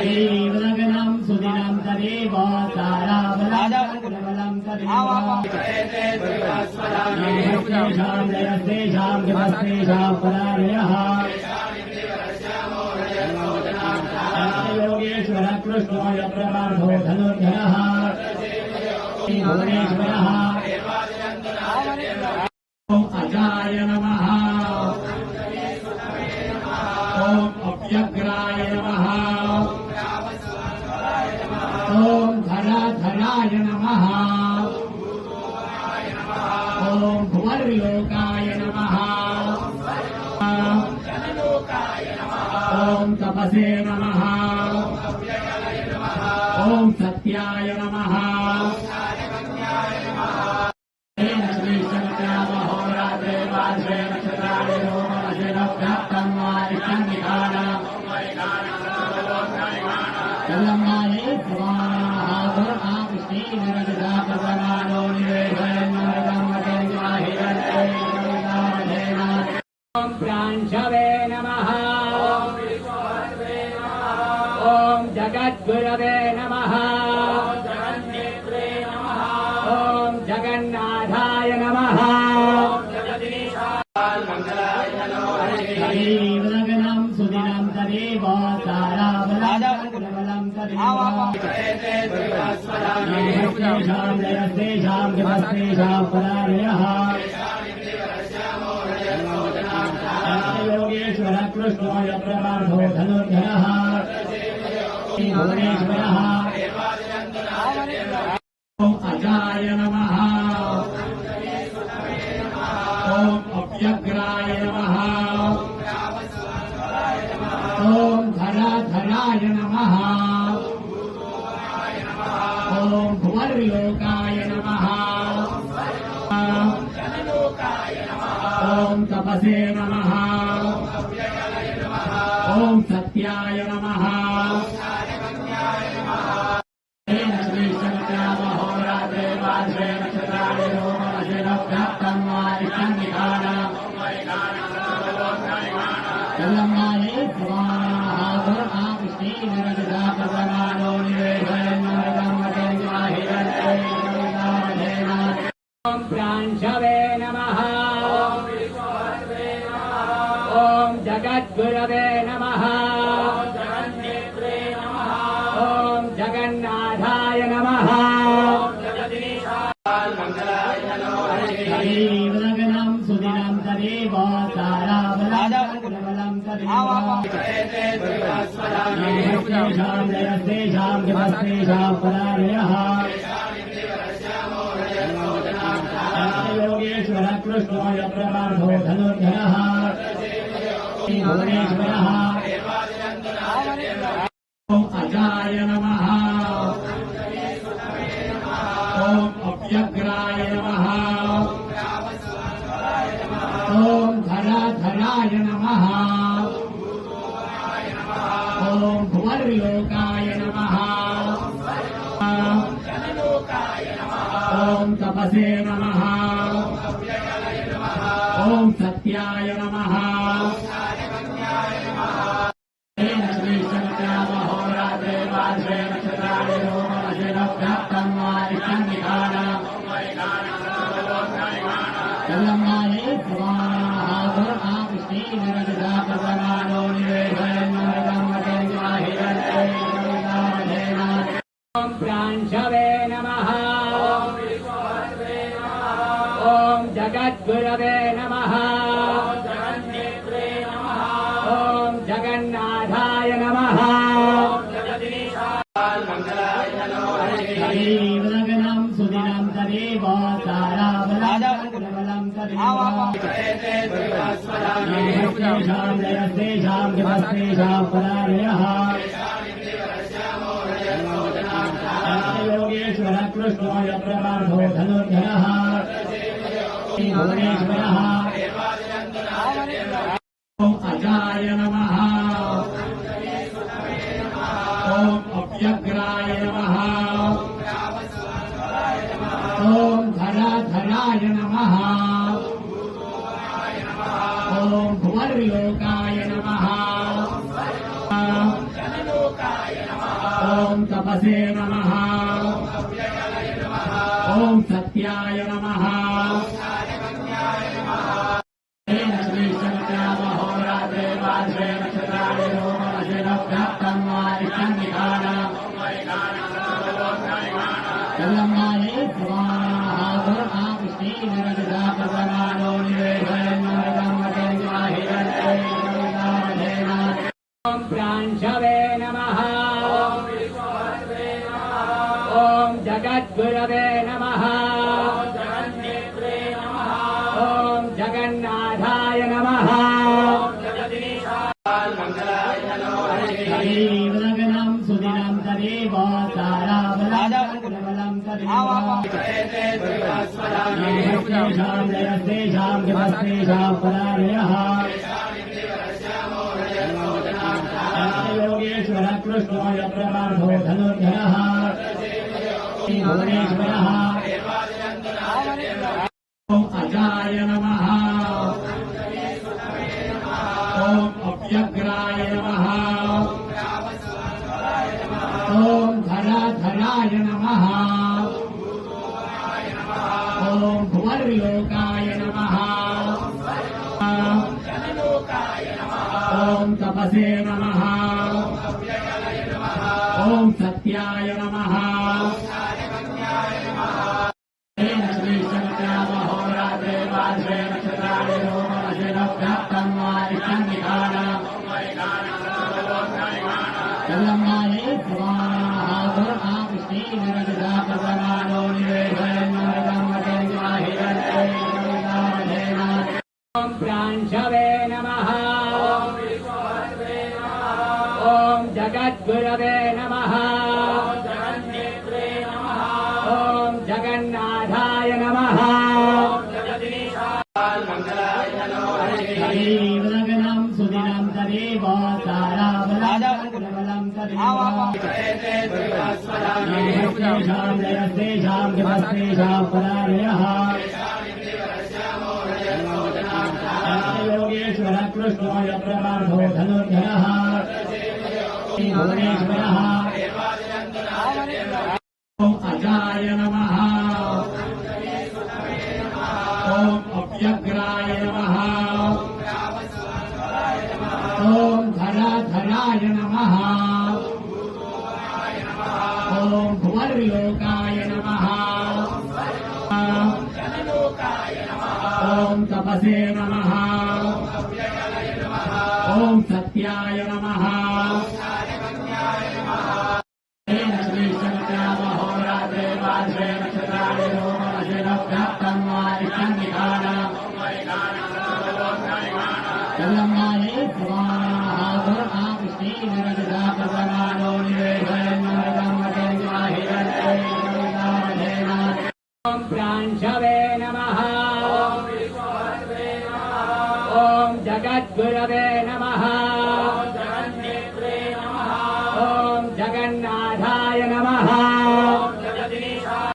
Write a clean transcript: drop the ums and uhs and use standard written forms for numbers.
ीवगनं सुदिनं तदेव साराबलं तदेवास्तेषां जयस्तेषां दिवस्तेषां परायः योगेश्वर कृष्णो यप्रबाधो धनुर्धरः भुवनेश्वरः अजाय नमः ॐ अव्यग्राय नमः ॐ धराधराय नमः ॐ भुवर्लोकाय नमः ॐ तपसे नमः ॐ सत्याय नमः प्रांशवे नमः ॐ जगद्गुरवे नमः ॐ जगन्नाथाय नमः ीवगनं सुदिनं तदेव साराबलं तदेवास्तेषां जयस्तेषां दिवस्तेषां परायः योगेश्वर कृष्णो यप्रबाधो धनुर्धरः भुवनेश्वरः अजाय नमः ॐ अव्यग्राय नमः ॐ धराधराय नमः ॐ भुवर्लोकाय नमः ॐ तपसे नमः ॐ सत्याय नमः प्रांशवे नमः ॐ जगद्गुरवे नमः ॐ जगन्नाथाय नमः ीवगनं सुदिनं तदेव साराबलं तदेवास्तेषां जयस्तेषां दिवस्तेषां परायः योगेश्वर कृष्णो यप्रबाधो धनुर्धरः भुवनेश्वरः अजाय नमः ॐ अव्यग्राय नमः ॐ धराधराय नमः ॐ भुवर्लोकाय नमः ॐ तपसे नमः ॐ सत्याय नमः प्रांशवे नमः ॐ जगद्गुरवे नमः ॐ जगन्नाथाय नमः ीवगनं सुदिनं तदेव साराबलं तदेवास्तेषां जयस्तेषां दिवस्तेषां परायः योगेश्वर कृष्णो यप्रबाधो धनुर्धरः भुवनेश्वरः अजाय नमः ॐ अव्यग्राय नमः ॐ धराधराय नमः ॐ भुवर्लोकाय नमः ओम तपसे नमः ओम सत्याय नमः श्रीशक्त्यामहोरात्रे पार्श्वे नक्षत्राणि रोमवशेनोक्तं वा निष्ठन्निकानाम् तेलंगाने स्वाहा कृष्णेनरगदा प्रसन्नानो ओम प्रांशवे नमः ओम जगद्गुरवे नमः ओम जगन्नाथाय नमः शरीरगणं सुदिनं तदेव साराबलं तदेव जयस्तेषां जपस्तेषां परायणः योगेश्वर कृष्णो यत्रपार्थो धनुर्धरः भुवनेश्वरः ओम अजाय नमः ओम अव्यग्राय नमः ओम धराधराय नमः ओम भुवर्लोकाय नमः ओम तपसे नमः ओम सत्याय नमः श्रीशक्त्यामहोरात्रे पार्श्वे नक्षत्राणि रोमवशेनोक्तं वा निष्ठन्निकानाम् तेलंगाने स्वाहा कृष्णेनरगदा प्रसन्नानो ओम प्रांशवे नमः ओम जगद्गुरवे नमः ओम जगन्नाथाय नमः शरीरगणं सुदिनं तदेव साराबलं तदेव जयस्तेषां जपस्तेषां परायणः योगेश्वर कृष्णो यत्रपार्थो धनुर्धरः भुवनेश्वरः ओम अजाय नमः ओम अव्यग्राय नमः ओम धराधराय नमः ओम भुवर्लोकाय नमः ओम तपसे नमः ओम सत्याय नमः श्रीशक्त्यामहोरात्रे पार्श्वे नक्षत्राणि रोमवशेनोक्तं वा निष्ठन्निकानाम् तेलंगाने स्वाहा कृष्णेनरगदा प्रसन्नानो ओम प्रांशवे नमः ओम जगद्गुरवे नमः ओम जगन्नाथाय नमः